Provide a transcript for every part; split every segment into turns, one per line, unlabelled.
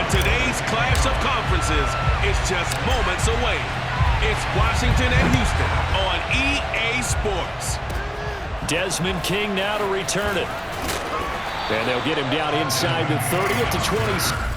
And today's clash of conferences is just moments away. It's Washington and Houston on EA Sports.
Desmond King now to return it. And they'll get him down inside the 30 at the 20.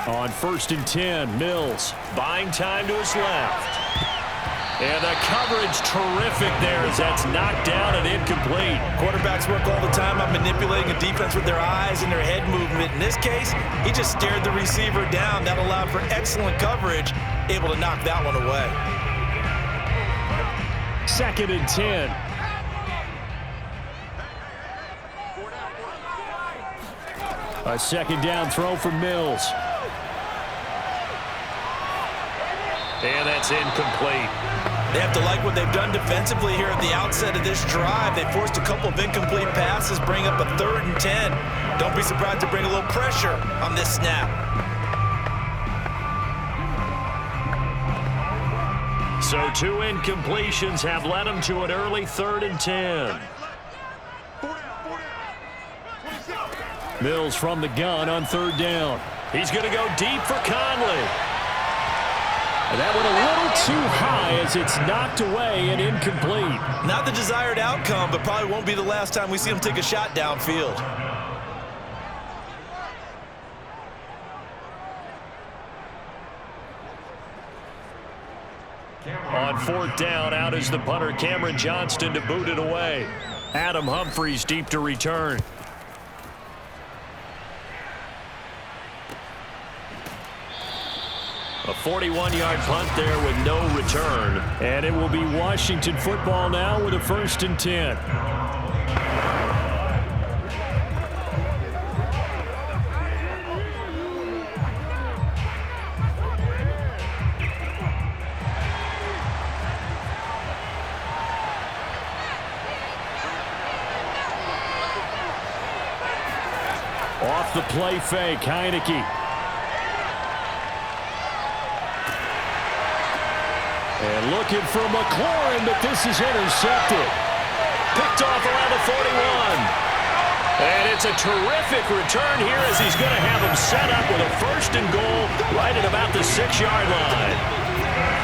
On 1st and 10, Mills buying time to his left. And the coverage terrific there as that's knocked down and incomplete.
Quarterbacks work all the time on manipulating a defense with their eyes and their head movement. In this case, he just stared the receiver down. That allowed for excellent coverage, able to knock that one away.
2nd and 10. A 2nd down throw for Mills. And that's incomplete.
They have to like what they've done defensively here at the outset of this drive. They forced a couple of incomplete passes, bring up a 3rd and 10. Don't be surprised to bring a little pressure on this snap.
So 2 incompletions have led them to an early 3rd and 10. Mills from the gun on 3rd down. He's going to go deep for Conley. And that went a little too high as it's knocked away and incomplete.
Not the desired outcome, but probably won't be the last time we see him take a shot downfield.
On 4th down, out is the punter, Cameron Johnston, to boot it away. Adam Humphries deep to return. A 41-yard punt there with no return. And it will be Washington football now with a 1st and 10. Off the play fake, Heineke. And looking for McLaurin, but this is intercepted. Picked off around the 41. And it's a terrific return here as he's going to have him set up with a 1st and goal right at about the 6-yard line.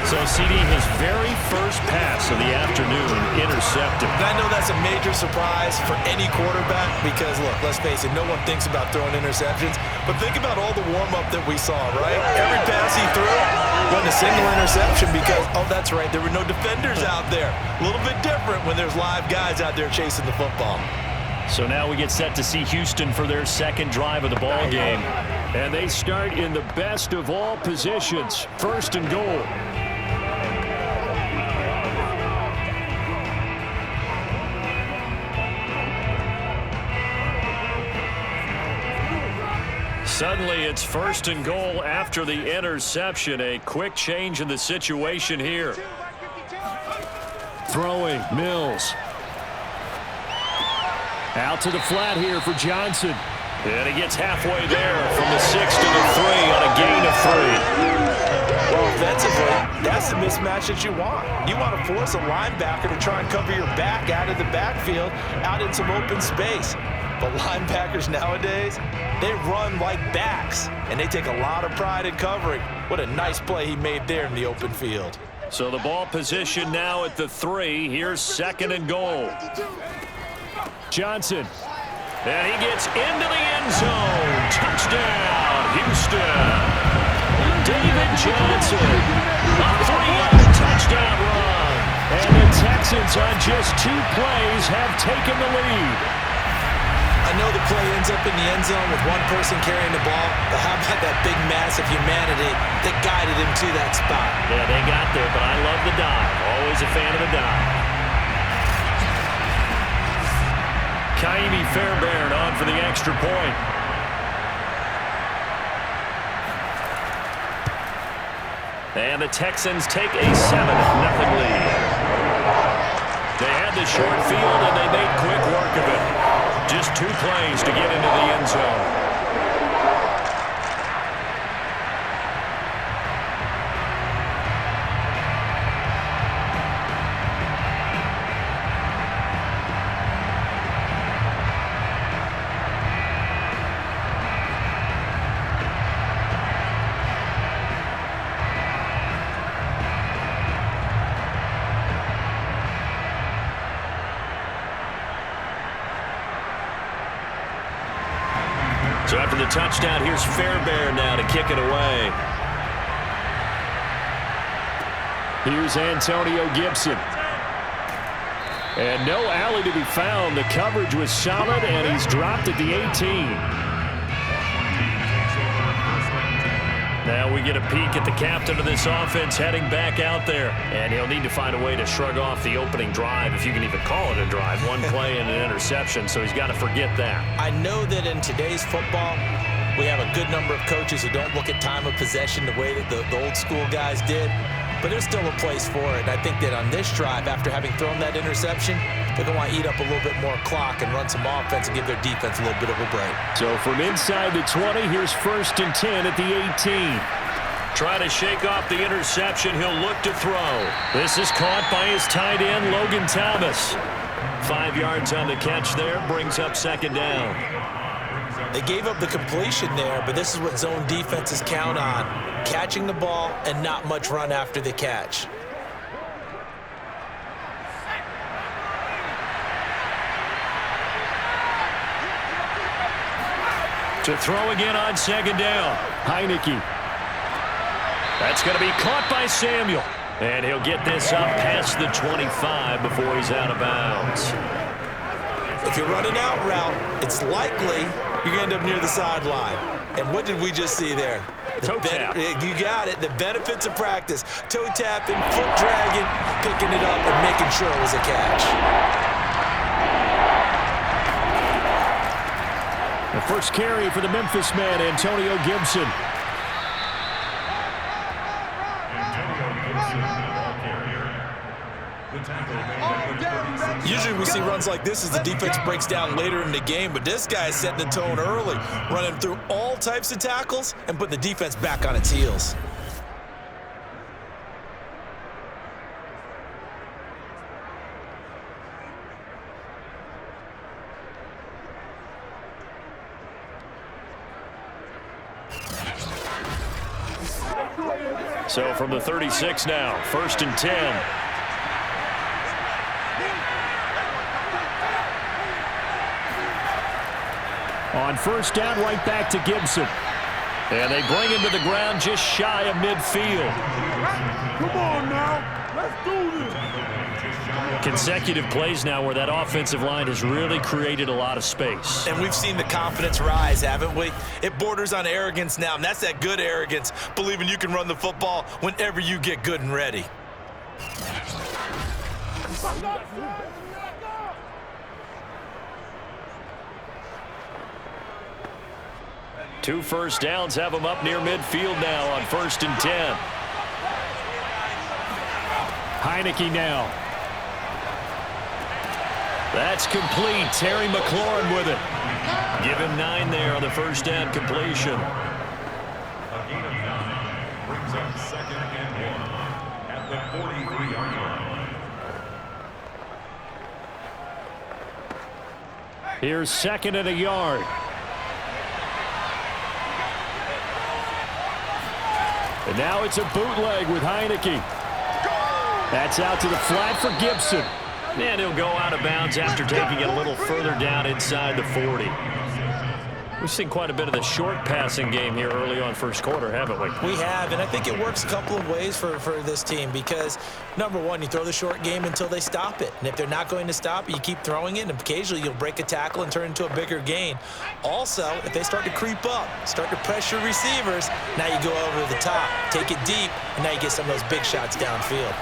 So, CD, his very first pass of the afternoon intercepted.
And I know that's a major surprise for any quarterback because, look, let's face it, no one thinks about throwing interceptions. But think about all the warm-up that we saw, right? Every pass he threw wasn't a single interception because, oh, that's right, there were no defenders out there. A little bit different when there's live guys out there chasing the football.
So now we get set to see Houston for their 2nd drive of the ball game. And they start in the best of all positions, 1st and goal. Suddenly, it's 1st and goal after the interception. A quick change in the situation here. Throwing, Mills. Out to the flat here for Johnson. And he gets halfway there from the 6 to the 3 on a gain of 3.
Well, offensively, that's the mismatch that you want. You want to force a linebacker to try and cover your back out of the backfield, out in some open space. But linebackers nowadays, they run like backs, and they take a lot of pride in covering. What a nice play he made there in the open field.
So the ball position now at the 3. Here's 2nd and goal. Johnson. And he gets into the end zone. Touchdown, Houston. David Johnson. A 3-yard touchdown run. And the Texans on just 2 plays have taken the lead.
I know the play ends up in the end zone with one person carrying the ball, but how about that big mass of humanity that guided him to that spot?
Yeah, they got there, but I love the dive. Always a fan of the dive. Kaimi Fairbairn on for the extra point. And the Texans take a 7-0 lead. They had the short field, and they made quick work of it. Just 2 plays to get into the end zone. So after the touchdown, here's Fairbairn now to kick it away. Here's Antonio Gibson. And no alley to be found. The coverage was solid, and he's dropped at the 18. Now we get a peek at the captain of this offense heading back out there. And he'll need to find a way to shrug off the opening drive, if you can even call it a drive. 1 play and an interception, so he's got to forget that.
I know that in today's football, we have a good number of coaches who don't look at time of possession the way that the old school guys did. But there's still a place for it. And I think that on this drive, after having thrown that interception, they're going to want to eat up a little bit more clock and run some offense and give their defense a little bit of a break.
So from inside the 20, here's 1st and 10 at the 18. Try to shake off the interception. He'll look to throw. This is caught by his tight end, Logan Thomas. 5 yards on the catch there, brings up 2nd down.
They gave up the completion there, but this is what zone defenses count on. Catching the ball and not much run after the catch.
To throw again on 2nd down. Heineke. That's going to be caught by Samuel. And he'll get this up past the 25 before he's out of bounds.
If you're running out route, it's likely you're going to end up near the sideline. And what did we just see there?
Toe tap.
You got it. The benefits of practice. Toe tapping, foot dragging, picking it up, and making sure it was a catch.
The first carry for the Memphis man, Antonio Gibson.
Usually we see runs like this as the defense breaks down later in the game, but this guy is setting the tone early, running through all types of tackles and putting the defense back on its heels.
So from the 36 now, 1st and 10. On 1st down, right back to Gibson. And they bring him to the ground just shy of midfield.
Come on now, let's do this.
Consecutive plays now where that offensive line has really created a lot of space.
And we've seen the confidence rise, haven't we? It borders on arrogance now, and that's that good arrogance, believing you can run the football whenever you get good and ready.
Two first downs have them up near midfield now on 1st and 10. Heineke now. That's complete. Terry McLaurin with it. Give him 9 there on the 1st down completion.
up second and 1 at the 43-yard line.
Here's second and a yard. And now it's a bootleg with Heineke. That's out to the flat for Gibson.
And he'll go out of bounds after taking it a little further down inside the 40. We've seen quite a bit of the short passing game here early on first quarter, haven't we?
We have, and I think it works a couple of ways for this team because, number one, you throw the short game until they stop it. And if they're not going to stop it, you keep throwing it, and occasionally you'll break a tackle and turn it into a bigger gain. Also, if they start to creep up, start to pressure receivers, now you go over the top, take it deep, and now you get some of those big shots downfield.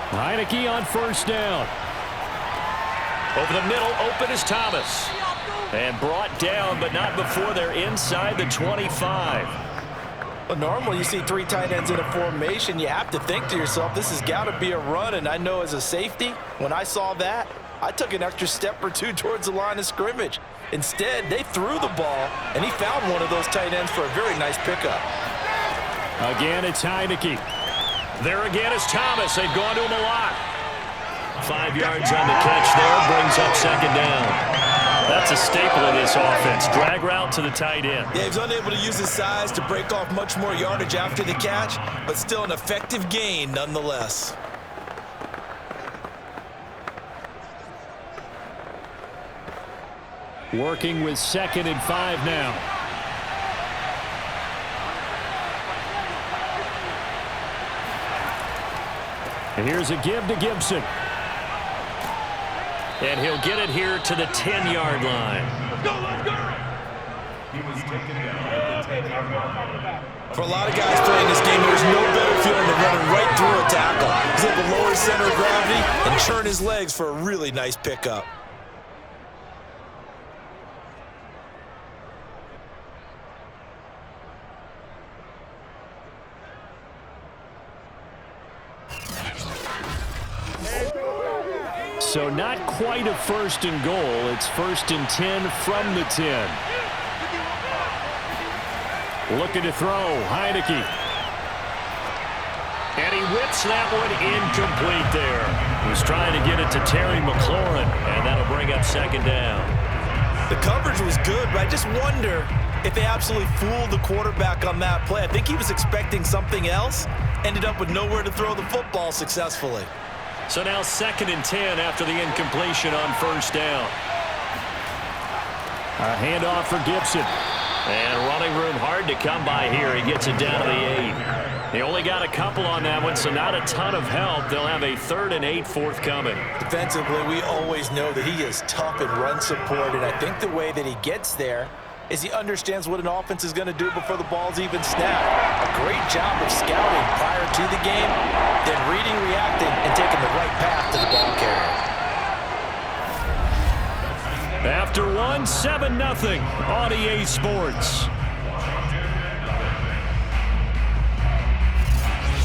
Heineke on first down.
Over the middle, open is Thomas. And brought down, but not before they're inside the 25.
Well, normally you see three tight ends in a formation. You have to think to yourself, this has got to be a run. And I know as a safety, when I saw that, I took an extra step or two towards the line of scrimmage. Instead, they threw the ball, and he found one of those tight ends for a very nice pickup.
Again, it's Heineke.
There again is Thomas. They've gone to him a lot. 5 yards on the catch there, brings up second down. That's a staple of this offense. Drag route to the tight end.
Yeah, he's unable to use his size to break off much more yardage after the catch, but still an effective gain nonetheless.
Working with 2nd and 5 now. And here's a give to Gibson.
And he'll get it here to the 10-yard line.
Let's go, let's go! He was taken down at the 10-yard line.
For a lot of guys playing this game, there's no better feeling than running right through a tackle. He's able to lower his center of gravity and churn his legs for a really nice pickup.
So not quite a 1st and goal. It's 1st and 10 from the 10. Looking to throw, Heineke.
And he whips that one incomplete there. He's trying to get it to Terry McLaurin, and that'll bring up second down.
The coverage was good, but I just wonder if they absolutely fooled the quarterback on that play. I think he was expecting something else, ended up with nowhere to throw the football successfully.
So now 2nd and 10 after the incompletion on first down.
A handoff for Gibson.
And running room hard to come by here. He gets it down to the 8. They only got a couple on that one, so not a ton of help. They'll have a 3rd and 8 forthcoming.
Defensively, we always know that he is tough in run support, and I think the way that he gets there is he understands what an offense is going to do before the ball's even snapped. A great job of scouting prior to the game, then reading, reacting, and taking the right path to the ball carrier.
After one, 7-0 on EA Sports.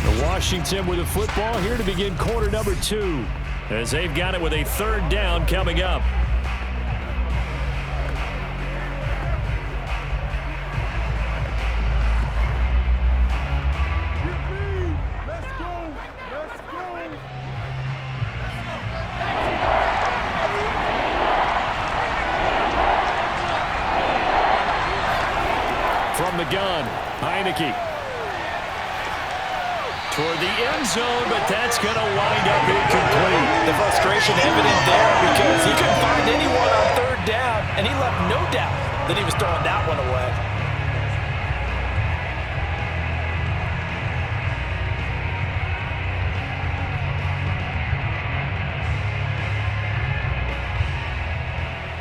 The Washington with the football here to begin quarter number 2, as they've got it with a 3rd down coming up. From the gun, Heineke. Toward the end zone, but that's going to wind up incomplete.
The frustration evident there because he couldn't find anyone on 3rd down, and he left no doubt that he was throwing that one away.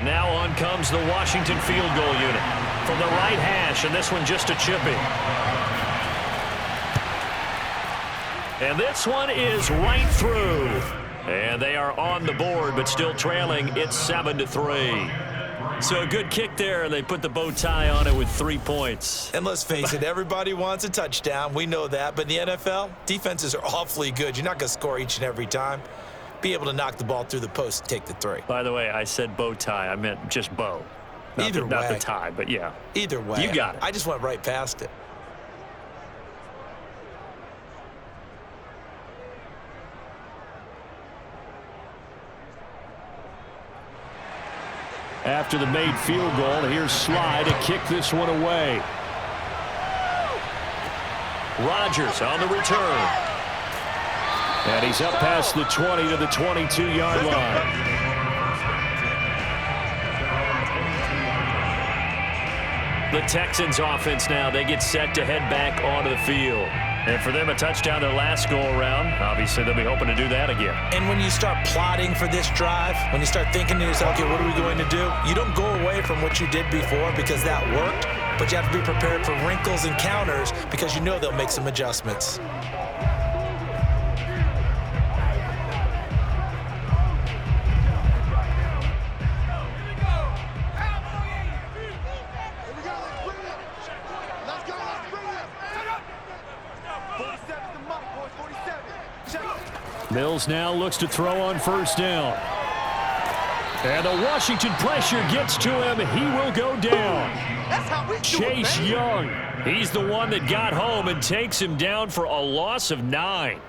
Now on comes the Washington field goal unit. From the right hash, and this one just a chipping. And this one is right through. And they are on the board, but still trailing. It's 7-3. So a good kick there, and they put the bow tie on it with 3 points.
And let's face it, everybody wants a touchdown. We know that. But in the NFL, defenses are awfully good. You're not going to score each and every time. Be able to knock the ball through the post and take the 3.
By the way, I said bow tie. I meant just bow. Not the tie, but yeah.
Either way.
You got it.
I just went right past it.
After the made field goal, here's Sly to kick this one away.
Rodgers on the return.
And he's up past the 20 to the 22-yard line.
The Texans offense now, they get set to head back onto the field. And for them, a touchdown their last go-around. Obviously, they'll be hoping to do that again.
And when you start plotting for this drive, when you start thinking to yourself, okay, what are we going to do? You don't go away from what you did before because that worked, but you have to be prepared for wrinkles and counters because you know they'll make some adjustments.
Mills now looks to throw on first down. And the Washington pressure gets to him. He will go down. Chase Young. He's the one that got home and takes him down for a loss of 9.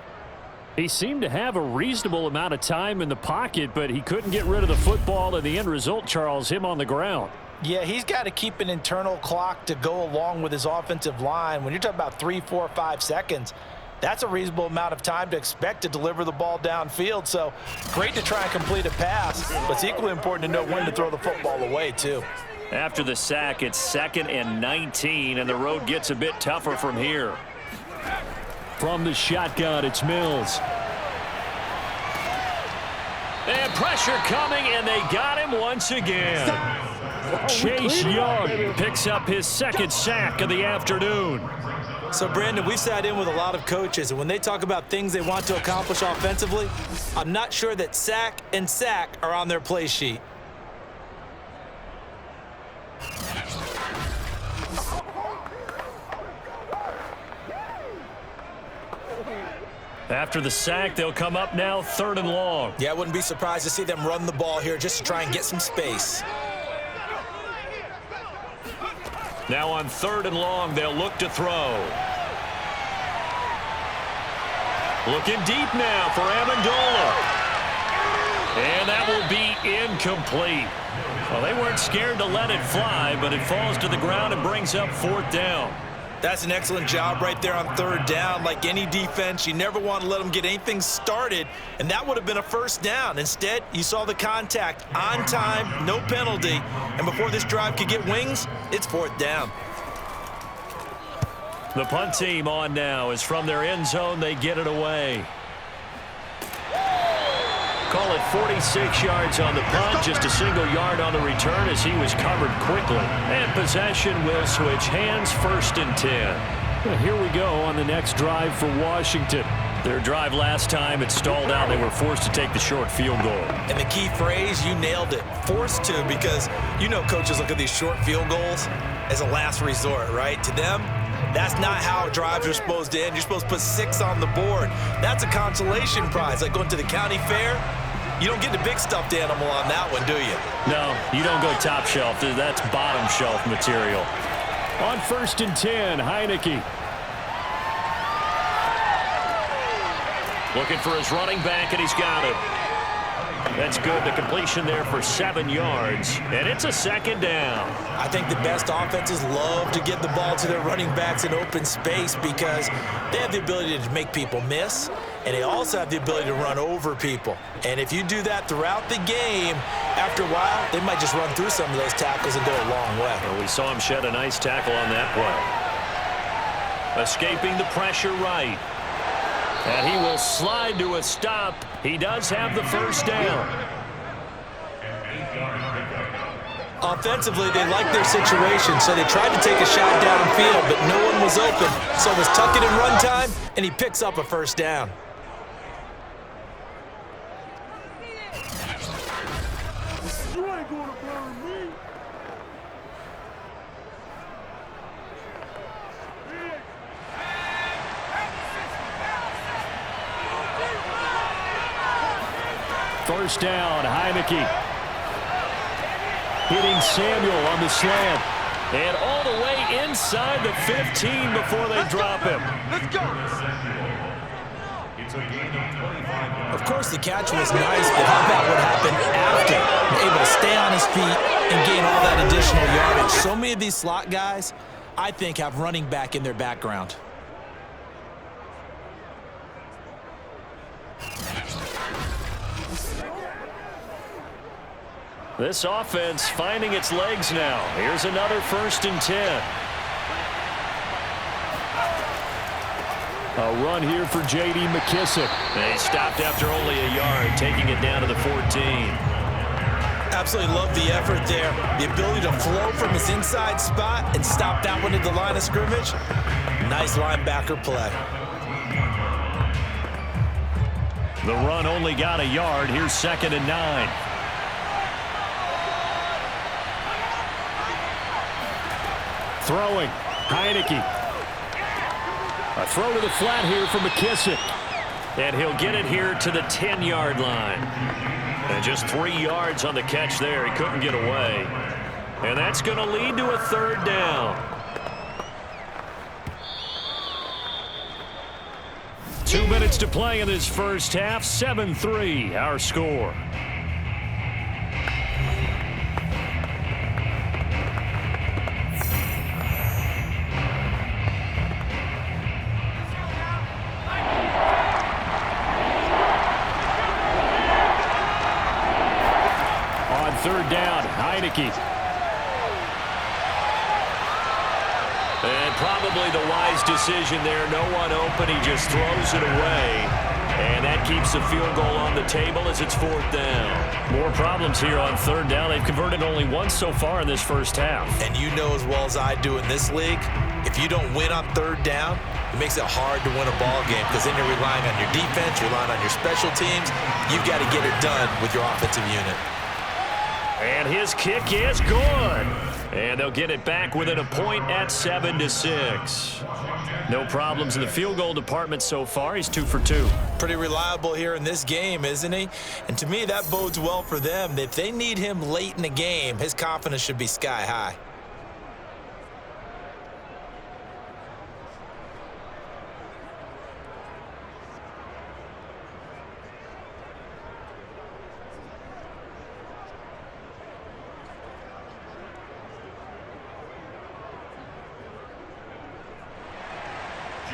He seemed to have a reasonable amount of time in the pocket, but he couldn't get rid of the football, and the end result, Charles, him on the ground.
Yeah, he's got to keep an internal clock to go along with his offensive line. When you're talking about 3, 4, 5 seconds, that's a reasonable amount of time to expect to deliver the ball downfield. So great to try and complete a pass, but it's equally important to know when to throw the football away, too.
After the sack, it's 2nd and 19, and the road gets a bit tougher from here.
From the shotgun, it's Mills.
And pressure coming, and they got him once again.
Chase Young picks up his 2nd sack of the afternoon.
So, Brandon, we've sat in with a lot of coaches, and when they talk about things they want to accomplish offensively, I'm not sure that sack and sack are on their play sheet.
After the sack, they'll come up now 3rd and long.
Yeah, I wouldn't be surprised to see them run the ball here just to try and get some space.
Now on 3rd and long, they'll look to throw. Looking deep now for Amendola. And that will be incomplete. Well, they weren't scared to let it fly, but it falls to the ground and brings up 4th down.
That's an excellent job right there on 3rd down. Like any defense, you never want to let them get anything started, and that would have been a 1st down. Instead, you saw the contact on time, no penalty, and before this drive could get wings, it's 4th down.
The punt team on now is from their end zone. They get it away. Call it 46 yards on the punt, just a single yard on the return as he was covered quickly. And possession will switch hands, 1st and 10.
Well, here we go on the next drive for Washington.
Their drive last time, it stalled out. They were forced to take the short field goal.
And the key phrase, you nailed it, forced to, because you know coaches look at these short field goals as a last resort, right? To them, that's not how drives are supposed to end. You're supposed to put 6 on the board. That's a consolation prize, like going to the county fair. You don't get the big stuffed animal on that one, do you?
No, you don't go top shelf. That's bottom shelf material.
On 1st and 10, Heineke.
Looking for his running back, and he's got it. That's good. The completion there for 7 yards, and it's a 2nd down.
I think the best offenses love to get the ball to their running backs in open space because they have the ability to make people miss, and they also have the ability to run over people. And if you do that throughout the game, after a while, they might just run through some of those tackles and go a long way.
Well, we saw him shed a nice tackle on that play. Escaping the pressure right. And he will slide to a stop. He does have the 1st down.
Offensively, they like their situation, so they tried to take a shot downfield, but no one was open. So it was tuck it and run time, and he picks up a 1st down.
You ain't gonna burn me.
First down, Heineke. Hitting Samuel on the slant.
And all the way inside the 15 before they drop him.
Let's go.
It's a gain of 25 yards.
Of course, the catch was nice, but how about what happened after? Able to stay on his feet and gain all that additional yardage. So many of these slot guys, I think, have running back in their background.
This offense finding its legs now. Here's another 1st and 10.
A run here for J.D. McKissick.
They stopped after only a yard, taking it down to the 14.
Absolutely love the effort there. The ability to flow from his inside spot and stop that one at the line of scrimmage. Nice linebacker play.
The run only got a yard. Here's 2nd and 9.
Throwing. Heineke. A throw to the flat here for McKissick.
And he'll get it here to the 10-yard line. And just 3 yards on the catch there. He couldn't get away. And that's going to lead to a 3rd down. 2 minutes to play in this first half. 7-3, our score.
On 3rd down, Heineke.
And probably the wise decision there. No one open. He just throws it away. And that keeps the field goal on the table as it's 4th down. More problems here on 3rd down. They've converted only once so far in this first half.
And you know as well as I do in this league, if you don't win on 3rd down, it makes it hard to win a ball game because then you're relying on your defense, you're relying on your special teams. You've got to get it done with your offensive unit.
And his kick is good. And they'll get it back within a point at 7-6. No problems in the field goal department so far. He's 2 for 2.
Pretty reliable here in this game, isn't he? And to me, that bodes well for them. If they need him late in the game, his confidence should be sky high.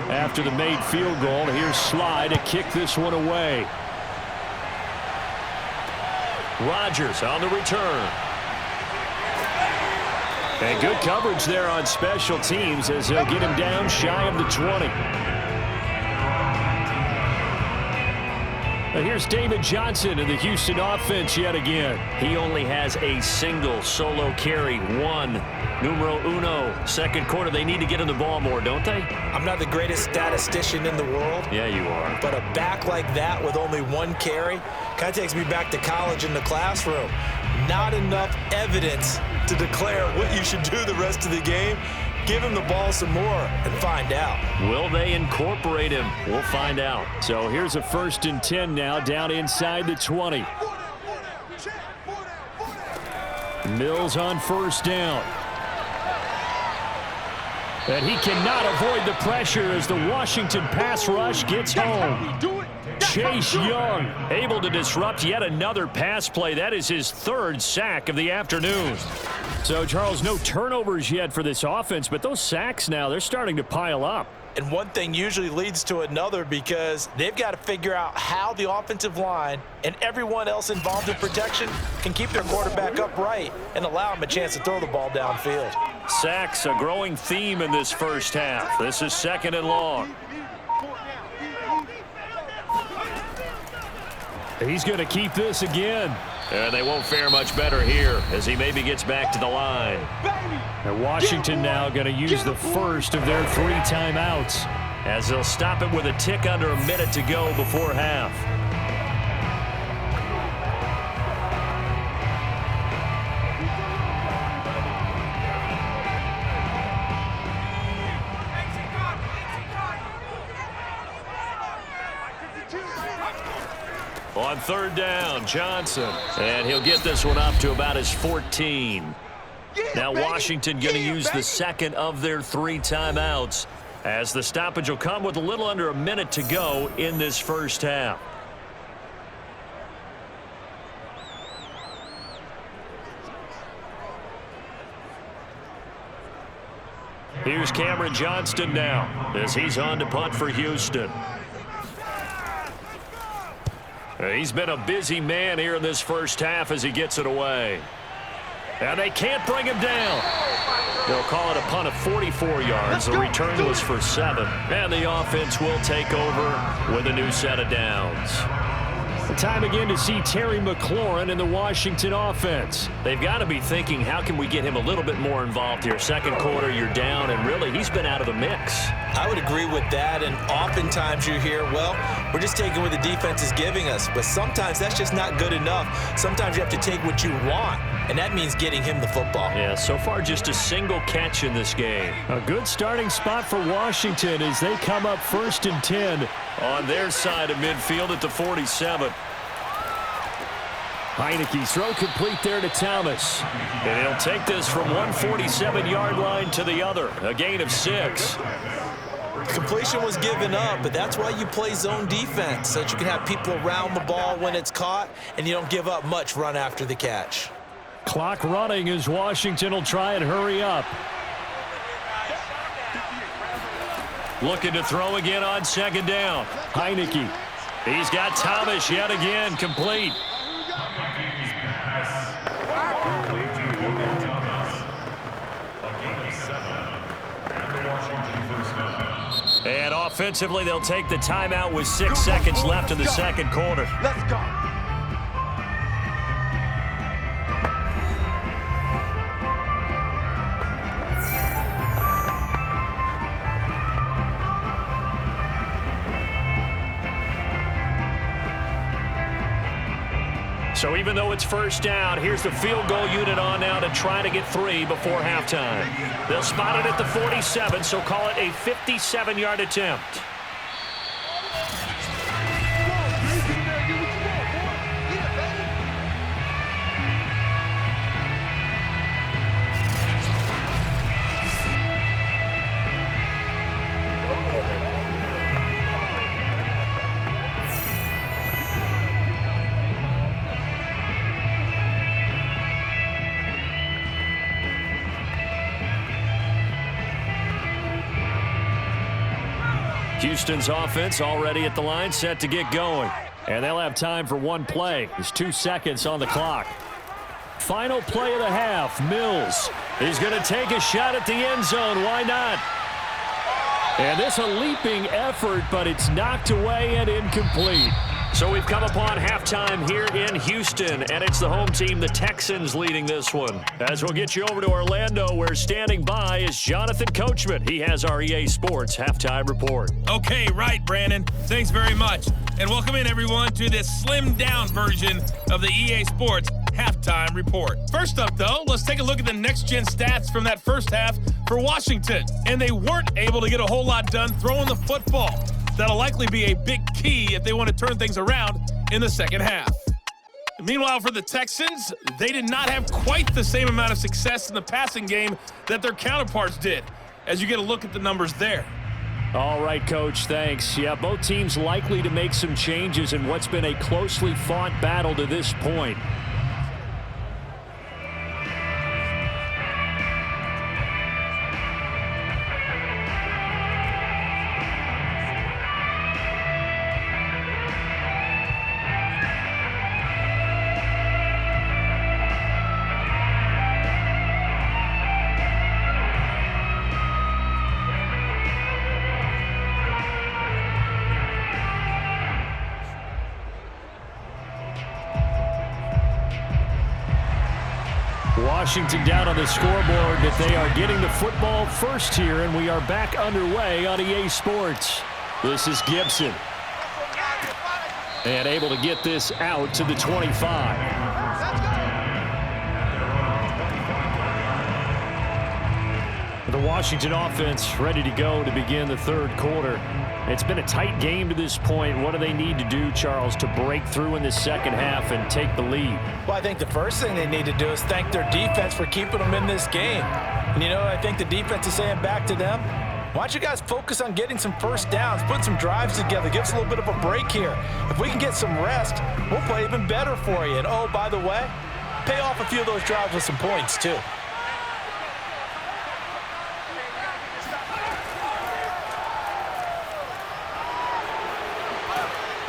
After the made field goal, here's Sly to kick this one away.
Rodgers on the return.
And good coverage there on special teams as he'll get him down shy of the 20. Now here's David Johnson in the Houston offense yet again.
He only has a single solo carry. 1, numero uno. 2nd quarter, they need to get him the ball more, don't they?
I'm not the greatest statistician in the world.
Yeah, you are.
But a back like that with only 1 carry kind of takes me back to college in the classroom. Not enough evidence to declare what you should do the rest of the game. Give him the ball some more and find out.
Will they incorporate him? We'll find out.
So here's a 1st and 10 now down inside the 20. Mills on 1st down. And he cannot avoid the pressure as the Washington pass rush gets home. Chase Young
able to disrupt yet another pass play. That is his 3rd sack of the afternoon.
So, Charles, no turnovers yet for this offense, but those sacks now, they're starting to pile up.
And one thing usually leads to another because they've got to figure out how the offensive line and everyone else involved in protection can keep their quarterback upright and allow him a chance to throw the ball downfield.
Sacks, a growing theme in this first half. This is 2nd and long.
He's going to keep this again.
And they won't fare much better here as he maybe gets back to the line.
And Washington now going to use the first of their 3 timeouts
as they'll stop it with a tick under a minute to go before half. On 3rd down, Johnson. And he'll get this one up to about his 14. Now Washington going to use the 2nd of their 3 timeouts as the stoppage will come with a little under a minute to go in this first half. Here's Cameron Johnston now as he's on to punt for Houston. He's been a busy man here in this first half as he gets it away. And they can't bring him down. They'll call it a punt of 44 yards. The return was for 7. And the offense will take over with a new set of downs. Time again to see Terry McLaurin in the Washington offense. They've got to be thinking, how can we get him a little bit more involved here? Second quarter, you're down, and really, he's been out of the mix.
I would agree with that, and oftentimes you hear, well, we're just taking what the defense is giving us, but sometimes that's just not good enough. Sometimes you have to take what you want, and that means getting him the football.
Yeah, so far just a single catch in this game.
A good starting spot for Washington as they come up 1st and 10.
On their side of midfield at the 47.
Heineke's throw complete there to Thomas.
And he'll take this from 147-yard line to the other. A gain of 6.
Completion was given up, but that's why you play zone defense, so that you can have people around the ball when it's caught, and you don't give up much run after the catch.
Clock running as Washington will try and hurry up.
Looking to throw again on 2nd down.
Heineke.
He's got Thomas yet again, complete. And offensively, they'll take the timeout with 6 seconds left in the second quarter.
Let's go.
So even though it's 1st down, here's the field goal unit on now to try to get 3 before halftime. They'll spot it at the 47, so call it a 57-yard attempt. Houston's offense already at the line, set to get going.
And they'll have time for one play. There's 2 seconds on the clock. Final play of the half. Mills is going to take a shot at the end zone. Why not? And this a leaping effort, but it's knocked away and incomplete.
So we've come upon halftime here in Houston, and it's the home team, the Texans, leading this one. As we'll get you over to Orlando, where standing by is Jonathan Coachman. He has our EA Sports Halftime Report.
Okay, right, Brandon. Thanks very much. And welcome in, everyone, to this slimmed-down version of the EA Sports Halftime Report. First up, though, let's take a look at the next-gen stats from that first half for Washington. And they weren't able to get a whole lot done throwing the football. That'll likely be a big key if they want to turn things around in the second half. Meanwhile, for the Texans, they did not have quite the same amount of success in the passing game that their counterparts did, as you get a look at the numbers there.
All right, Coach, thanks. Yeah, both teams likely to make some changes in what's been a closely fought battle to this point. Washington down on the scoreboard, but they are getting the football first here, and we are back underway on EA Sports. This is Gibson. And able to get this out to the 25. The Washington offense ready to go to begin the third quarter. It's been a tight game to this point. What do they need to do, Charles, to break through in the second half and take the lead?
Well, I think the first thing they need to do is thank their defense for keeping them in this game. And, you know, I think the defense is saying back to them, Why don't you guys focus on getting some first downs, put some drives together, give us a little bit of a break here. If we can get some rest, we'll play even better for you. And, oh, by the way, pay off a few of those drives with some points, too.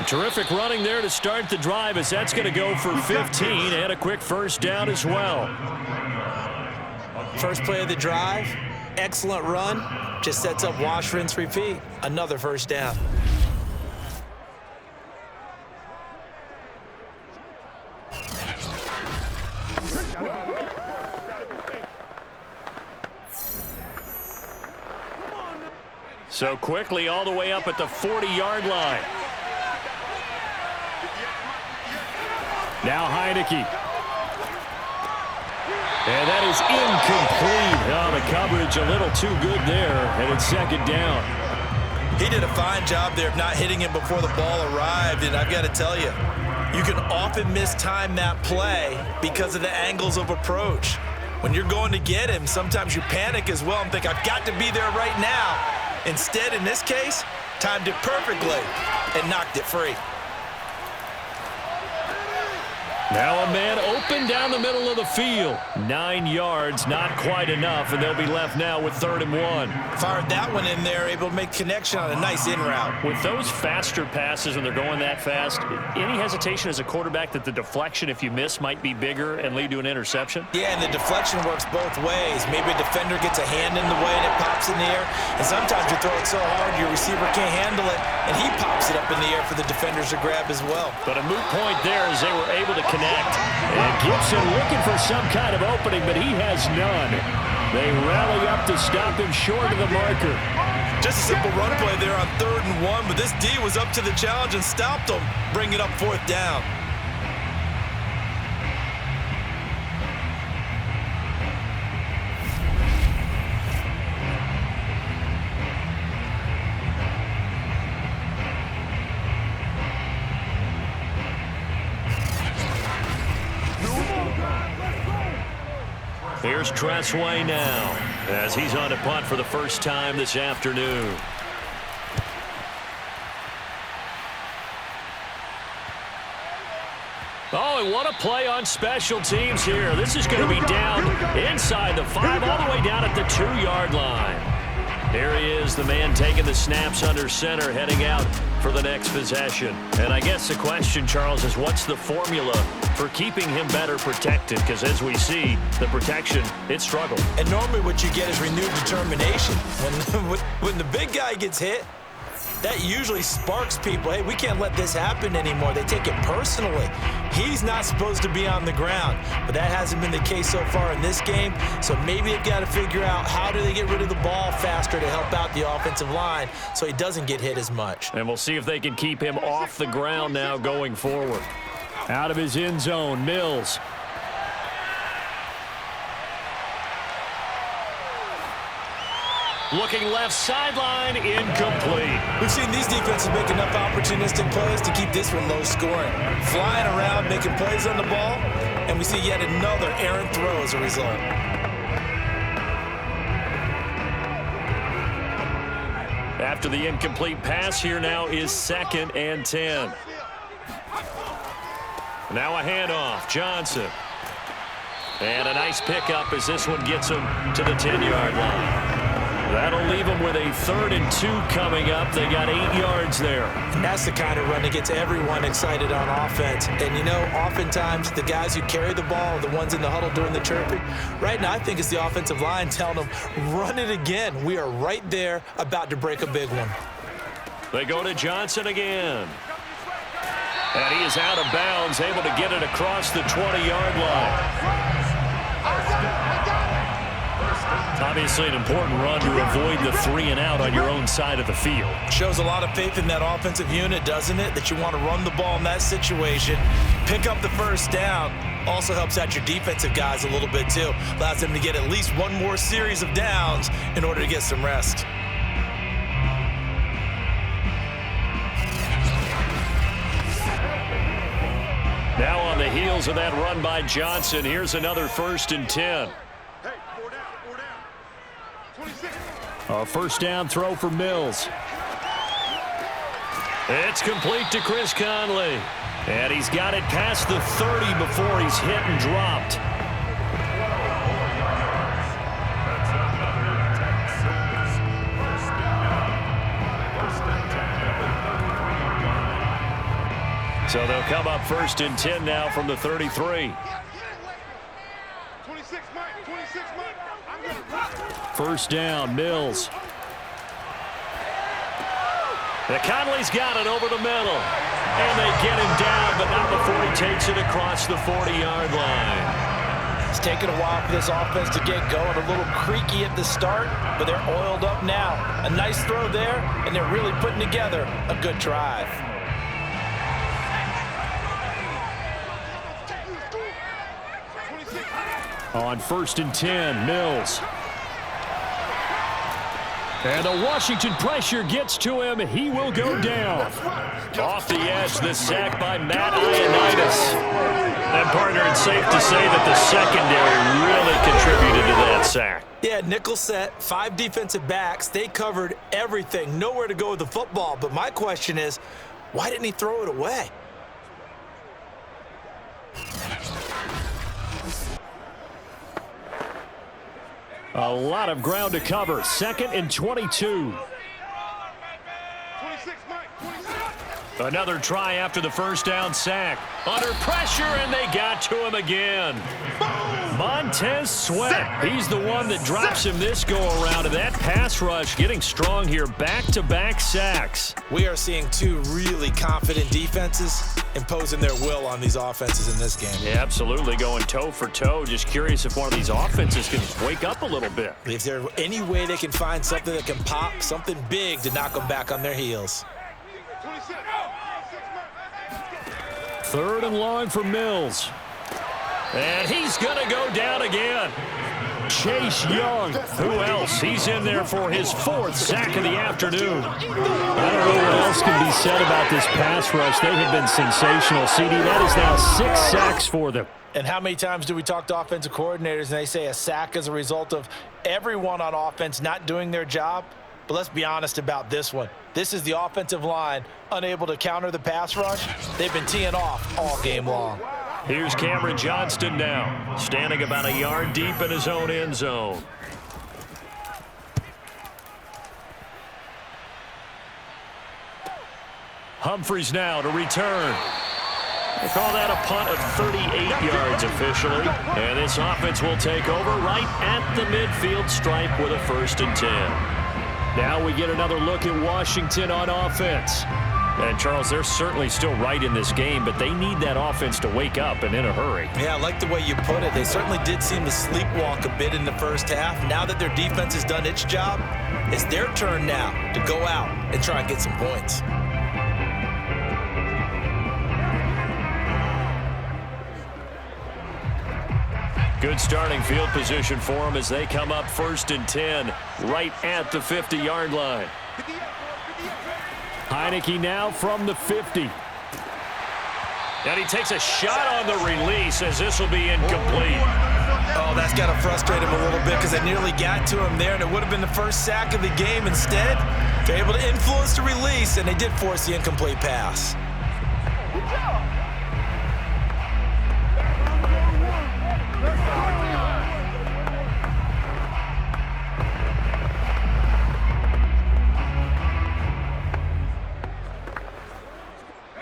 Terrific running there to start the drive, as that's going to go for 15 and a quick first down as well.
First play of the drive, excellent run, just sets up wash, rinse, repeat. Another first down.
So quickly all the way up at the 40-yard line. Now Heineke. And that is incomplete. Oh, the coverage a little too good there, and it's second down.
He did a fine job there of not hitting him before the ball arrived, and I've got to tell you, you can often mistime that play because of the angles of approach. When you're going to get him, sometimes you panic as well and think, I've got to be there right now. Instead, in this case, timed it perfectly and knocked it free.
Now a man open down the middle of the field. 9 yards, not quite enough, and they'll be left now with 3rd and 1.
Fired that one in there, able to make connection on a nice in route.
With those faster passes when they're going that fast, any hesitation as a quarterback that the deflection, if you miss, might be bigger and lead to an interception?
Yeah, and the deflection works both ways. Maybe a defender gets a hand in the way and it pops in the air, and sometimes you throw it so hard your receiver can't handle it, and he pops it up in the air for the defenders to grab as well.
But a moot point there as they were able to connect. And Gibson looking for some kind of opening, but he has none. They rally up to stop him short of the marker.
Just a simple run play there on 3rd and 1, but this D was up to the challenge and stopped them, bringing up 4th down.
Here's Tressway now as he's on a punt for the first time this afternoon. Oh, and what a play on special teams here. This is going to be down inside the 5, all the way down at the 2-yard line. Here he is, the man taking the snaps under center, heading out for the next possession. And I guess the question, Charles, is what's the formula for keeping him better protected? Because as we see, the protection, it struggled.
And normally what you get is renewed determination. When the big guy gets hit, that usually sparks people. Hey, we can't let this happen anymore. They take it personally. He's not supposed to be on the ground, but that hasn't been the case so far in this game. So maybe they've got to figure out how do they get rid of the ball faster to help out the offensive line so he doesn't get hit as much.
And we'll see if they can keep him off the ground now going forward. Out of his end zone, Mills. Looking left sideline, incomplete.
We've seen these defenses make enough opportunistic plays to keep this one low scoring. Flying around, making plays on the ball, and we see yet another errant throw as a result.
After the incomplete pass, here now is 2nd and 10. Now a handoff, Johnson. And a nice pickup as this one gets him to the 10-yard line. That'll leave them with a 3rd and 2 coming up. They got 8 yards there.
And that's the kind of run that gets everyone excited on offense. And, you know, oftentimes the guys who carry the ball are the ones in the huddle doing the chirping. Right now, I think it's the offensive line telling them, run it again. We are right there about to break a big one.
They go to Johnson again. And he is out of bounds, able to get it across the 20-yard line. Obviously an important run to avoid the 3 and out on your own side of the field.
Shows a lot of faith in that offensive unit, doesn't it? That you want to run the ball in that situation. Pick up the first down. Also helps out your defensive guys a little bit too. Allows them to get at least one more series of downs in order to get some rest.
Now on the heels of that run by Johnson, here's another 1st and 10.
A first down throw for Mills.
It's complete to Chris Conley. And he's got it past the 30 before he's hit and dropped. So they'll come up 1st and 10 now from the 33.
26, Mike.
First down, Mills.
The Conley's got it over the middle. And they get him down, but not before he takes it across the 40-yard line.
It's taken a while for this offense to get going. A little creaky at the start, but they're oiled up now. A nice throw there, and they're really putting together a good drive.
On 1st and 10, Mills. And the Washington pressure gets to him. He will go down.
Off the edge, the sack by Matt Ioannidis. And, partner, it's safe to say that the secondary really contributed to that sack.
Yeah, nickel set, 5 defensive backs. They covered everything. Nowhere to go with the football. But my question is, why didn't he throw it away?
A lot of ground to cover. 2nd and 22.
Another try after the first down sack. Under pressure, and they got to him again. Montez Sweat, he's the one that drops him this go-around. And that pass rush getting strong here. Back-to-back sacks.
We are seeing 2 really confident defenses imposing their will on these offenses in this game.
Yeah, absolutely, going toe for toe. Just curious if one of these offenses can wake up a little bit.
If there's any way they can find something that can pop, something big to knock them back on their heels.
3rd and long for Mills.
And he's going to go down again.
Chase Young.
Who else? He's in there for his 4th sack of the afternoon.
I don't know what else can be said about this pass rush. They have been sensational. CD, that is now 6 sacks for them.
And how many times do we talk to offensive coordinators and they say a sack is a result of everyone on offense not doing their job? But let's be honest about this one. This is the offensive line unable to counter the pass rush. They've been teeing off all game long.
Here's Cameron Johnston now, standing about a yard deep in his own end zone. Humphries now to return. They call that a punt of 38 yards officially. And this offense will take over right at the midfield stripe with a 1st and 10.
Now we get another look at Washington on offense.
And, Charles, they're certainly still right in this game, but they need that offense to wake up and in a hurry.
Yeah, I like the way you put it. They certainly did seem to sleepwalk a bit in the first half. Now that their defense has done its job, it's their turn now to go out and try and get some points.
Good starting field position for them as they come up 1st and 10 right at the 50-yard line.
Heineke now from the 50.
And he takes a shot on the release as this will be incomplete.
Oh, that's got to frustrate him a little bit because they nearly got to him there, and it would have been the first sack of the game. Instead, they're able to influence the release, and they did force the incomplete pass.
Good job.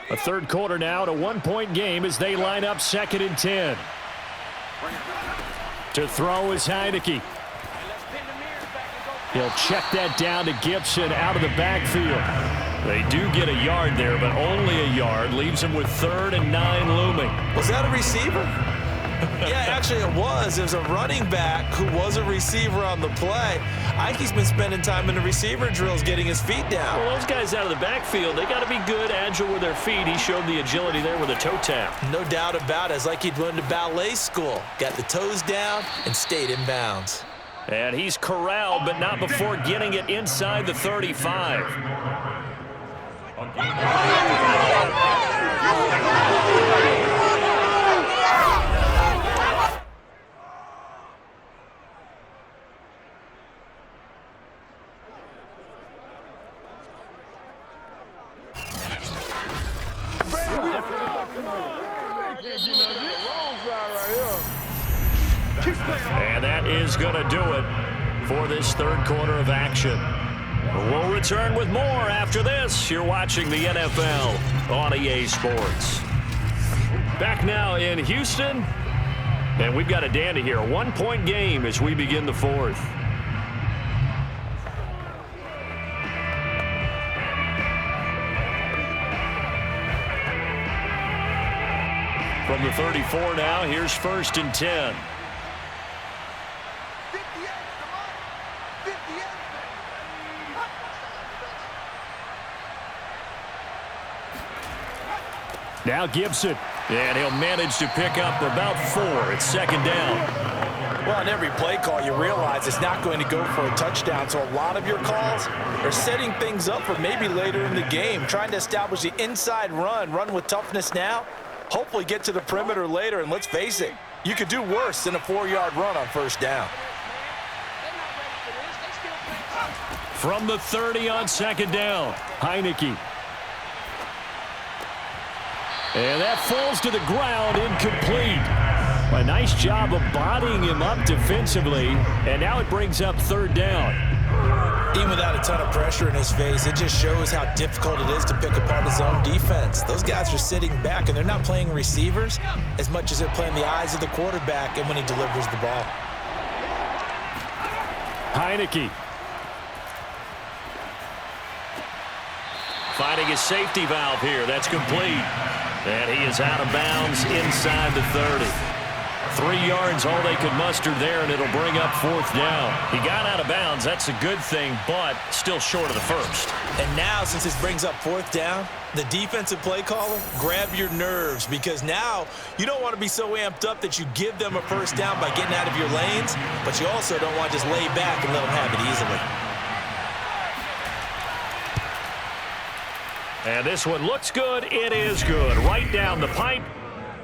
A 3rd quarter now, to 1-point game as they line up 2nd and 10. To throw is Heineke. He'll check that down to Gibson out of the backfield.
They do get a yard there, but only a yard. Leaves him with 3rd and 9 looming.
Was that a receiver? Yeah, actually it was. It was a running back who was a receiver on the play. Ike's been spending time in the receiver drills getting his feet down.
Well, those guys out of the backfield, they got to be good, agile with their feet. He showed the agility there with a toe tap.
No doubt about it. It's like he'd went to ballet school. Got the toes down and stayed in bounds.
And he's corralled, but not before getting it inside the 35. And that is going to do it for this third quarter of action. We'll return with more after this. You're watching the NFL on EA Sports. Back now in Houston. And we've got a dandy here. A 1-point game as we begin the fourth. From the 34 now, here's 1st and 10. Now Gibson, and he'll manage to pick up about 4. It's 2nd down.
Well, on every play call, you realize it's not going to go for a touchdown, so a lot of your calls are setting things up for maybe later in the game, trying to establish the inside run with toughness now, hopefully get to the perimeter later, and let's face it, you could do worse than a 4-yard run on 1st down.
From the 30 on 2nd down, Heineke. And that falls to the ground, incomplete. A nice job of bodying him up defensively, and now it brings up 3rd down.
Even without a ton of pressure in his face, it just shows how difficult it is to pick apart his own defense. Those guys are sitting back, and they're not playing receivers as much as they're playing the eyes of the quarterback and when he delivers the ball.
Heineke. Finding his safety valve here. That's complete. And he is out of bounds inside the 30. 3 yards, all they could muster there, and it'll bring up 4th down. He got out of bounds. That's a good thing, but still short of the 1st.
And now, since this brings up 4th down, the defensive play caller, grab your nerves, because now you don't want to be so amped up that you give them a 1st down by getting out of your lanes, but you also don't want to just lay back and let them have it easily.
And this one looks good. It is good. Right down the pipe.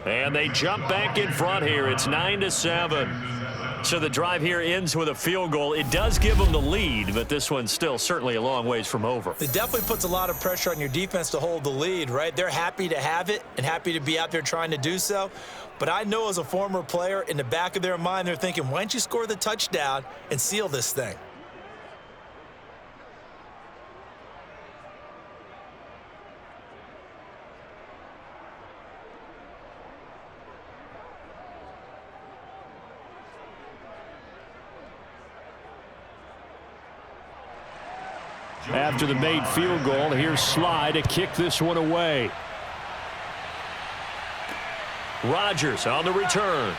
And they jump back in front here. It's 9-7. So the drive here ends with a field goal. It does give them the lead, but this one's still certainly a long ways from over.
It definitely puts a lot of pressure on your defense to hold the lead, right? They're happy to have it and happy to be out there trying to do so. But I know as a former player, in the back of their mind, they're thinking, why don't you score the touchdown and seal this thing?
After the made field goal, here's Sly to kick this one away. Rodgers on the return.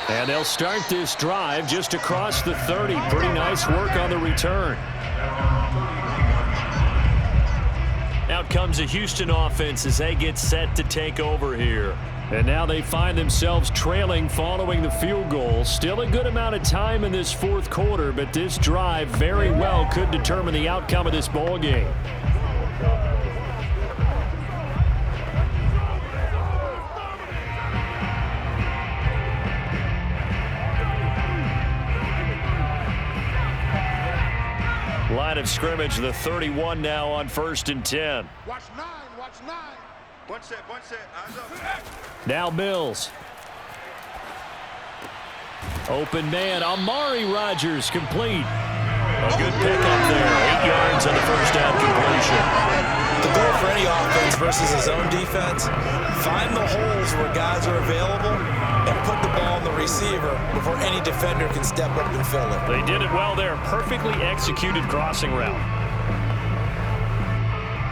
And they'll start this drive just across the 30. Pretty nice work on the return. Out comes the Houston offense as they get set to take over here. And now they find themselves trailing following the field goal. Still a good amount of time in this 4th quarter, but this drive very well could determine the outcome of this ball game. Line of scrimmage, the 31 now on 1st and 10.
Watch 9, watch 9. One set, eyes up.
Now Mills. Open man, Amari Rodgers complete. A good pickup there. 8 yards on the 1st down completion.
The goal for any offense versus his own defense, find the holes where guys are available and put the ball on the receiver before any defender can step up and fill it.
They did it well there. Perfectly executed crossing route.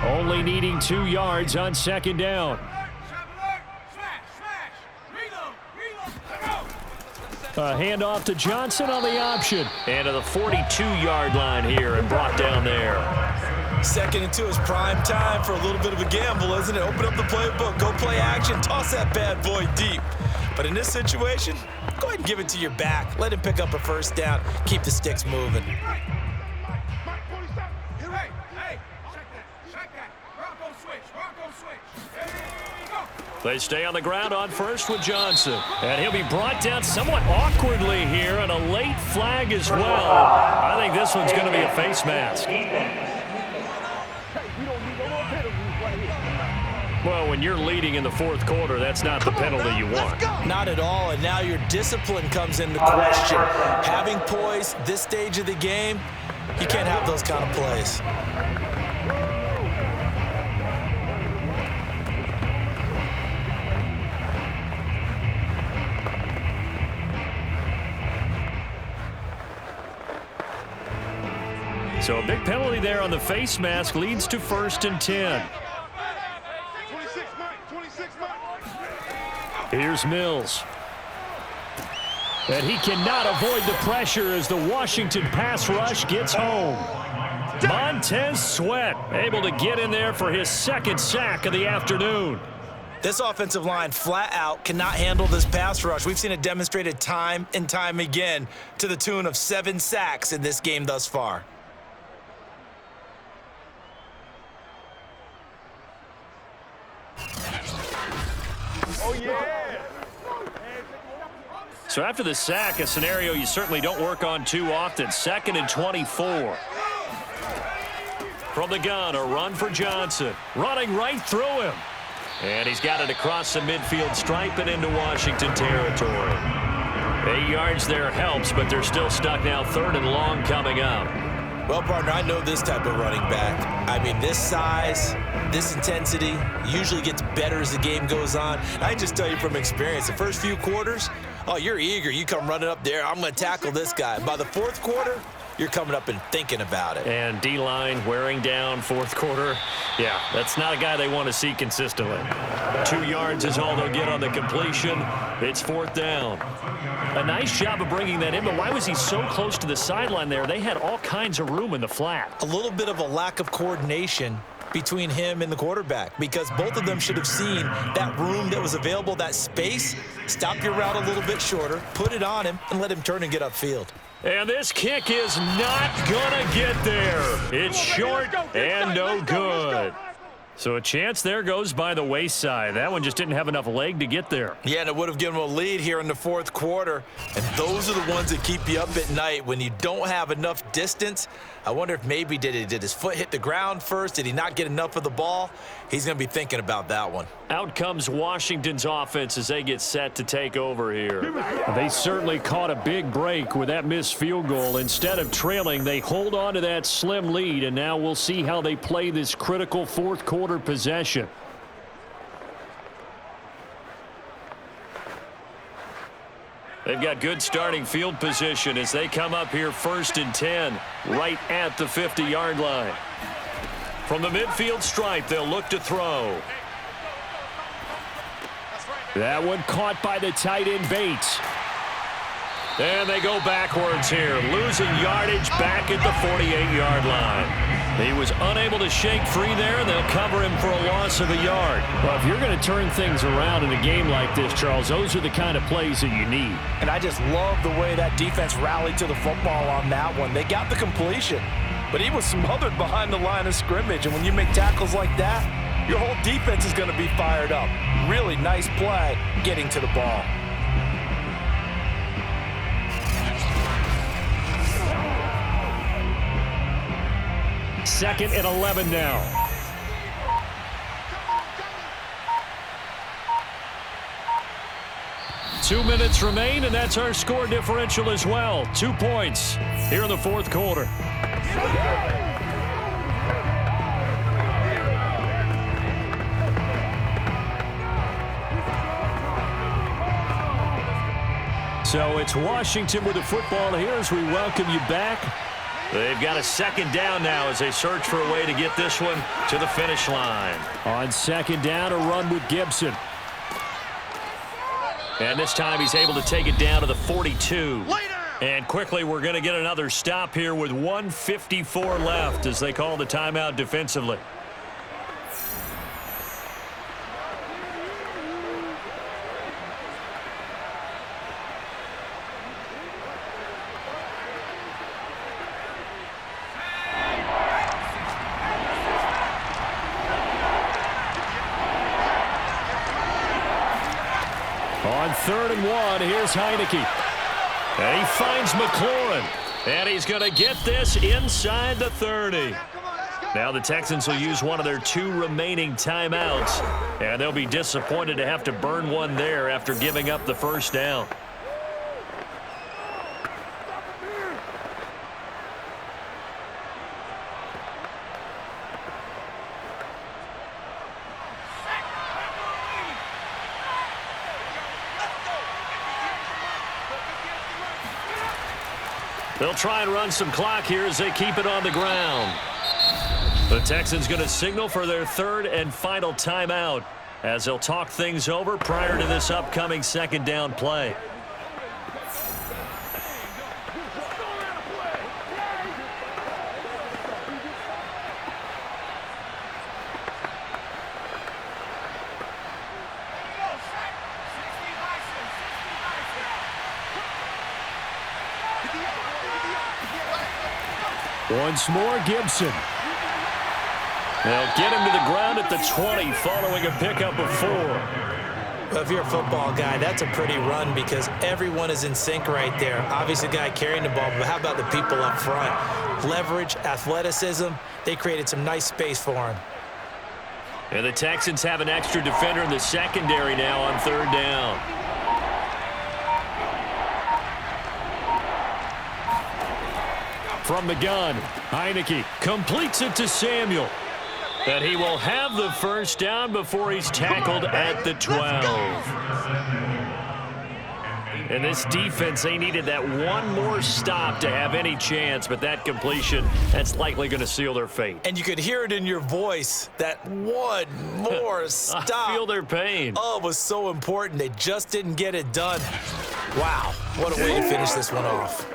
Only needing 2 yards on 2nd down. A handoff to Johnson on the option. And to the 42-yard line here and brought down there.
2nd and 2 is prime time for a little bit of a gamble, isn't it? Open up the playbook, go play action, toss that bad boy deep. But in this situation, go ahead and give it to your back. Let him pick up a 1st down. Keep the sticks moving.
They stay on the ground on 1st with Johnson. And he'll be brought down somewhat awkwardly here, and a late flag as well. I think this one's going to be a face mask. Well, when you're leading in the fourth quarter, that's not the penalty you want.
Not at all, and now your discipline comes into question. Having poise this stage of the game, you can't have those kind of plays.
So a big penalty there on the face mask leads to 1st and 10.
26, Mike. 26, Mike.
Here's Mills. And he cannot avoid the pressure as the Washington pass rush gets home. Montez Sweat able to get in there for his 2nd sack of the afternoon.
This offensive line flat out cannot handle this pass rush. We've seen it demonstrated time and time again to the tune of 7 sacks in this game thus far.
Oh, yeah.
So after the sack, a scenario you certainly don't work on too often. 2nd and 24. From the gun, a run for Johnson. Running right through him. And he's got it across the midfield stripe and into Washington territory. 8 yards there helps, but they're still stuck now. 3rd and long coming up.
Well, partner, I know this type of running back. I mean, this size, this intensity usually gets better as the game goes on. I can just tell you from experience, the first few quarters, oh, you're eager. You come running up there, I'm going to tackle this guy. By the 4th quarter, you're coming up and thinking about it.
And D-line wearing down 4th quarter. Yeah, that's not a guy they want to see consistently. 2 yards is all they'll get on the completion. It's 4th down. A nice job of bringing that in, but why was he so close to the sideline there? They had all kinds of room in the flat.
A little bit of a lack of coordination between him and the quarterback, because both of them should have seen that room that was available, that space. Stop your route a little bit shorter, put it on him, and let him turn and get upfield.
And this kick is not gonna get there. It's short and no good. So a chance there goes by the wayside. That one just didn't have enough leg to get there.
Yeah, and it would have given him a lead here in the 4th quarter. And those are the ones that keep you up at night when you don't have enough distance. I wonder if maybe did his foot hit the ground first? Did he not get enough of the ball? He's going to be thinking about that one.
Out comes Washington's offense as they get set to take over here. They certainly caught a big break with that missed field goal. Instead of trailing, they hold on to that slim lead, and now we'll see how they play this critical 4th quarter possession. They've got good starting field position as they come up here 1st and 10, right at the 50-yard line. From the midfield stripe, they'll look to throw. That one caught by the tight end Bates. And they go backwards here, losing yardage back at the 48-yard line. He was unable to shake free there, and they'll cover him for a loss of a yard. Well, if you're going to turn things around in a game like this, Charles, those are the kind of plays that you need.
And I just love the way that defense rallied to the football on that one. They got the completion, but he was smothered behind the line of scrimmage. And when you make tackles like that, your whole defense is going to be fired up. Really nice play getting to the ball.
Second and 11 now. Two minutes remain, and that's our score differential as well. 2 points here in the 4th quarter. So it's Washington with the football here as we welcome you back. They've got a 2nd down now as they search for a way to get this one to the finish line. On 2nd down, a run with Gibson. And this time he's able to take it down to the 42. And quickly we're going to get another stop here with 1:54 left as they call the timeout defensively. On 3rd and 1, here's Heineke. And he finds McLaurin. And he's going to get this inside the 30. Now the Texans will use one of their 2 remaining timeouts, and they'll be disappointed to have to burn one there after giving up the first down. They'll try and run some clock here as they keep it on the ground. The Texans going to signal for their 3rd and final timeout as they'll talk things over prior to this upcoming 2nd down play.
Once more, Gibson.
They'll get him to the ground at the 20 following a pickup of 4.
Well, if you're a football guy, that's a pretty run because everyone is in sync right there. Obviously, the guy carrying the ball, but how about the people up front? Leverage, athleticism, they created some nice space for him.
And the Texans have an extra defender in the secondary now on 3rd down.
From the gun, Heineke completes it to Samuel.
And he will have the first down before he's tackled at the 12. And this defense, they needed that one more stop to have any chance, but that completion, that's likely going to seal their fate.
And you could hear it in your voice, that one more stop.
I feel their pain.
Oh, it was so important. They just didn't get it done. Wow, what a way to finish this one off.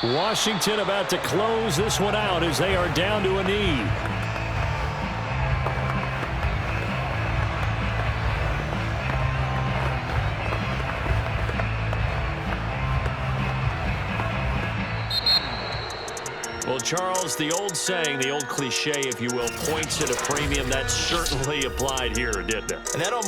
Washington about to close this one out as they are down to a knee.
Well, Charles, the old saying, the old cliche, if you will, points at a premium, that certainly applied here, didn't it?
And that almost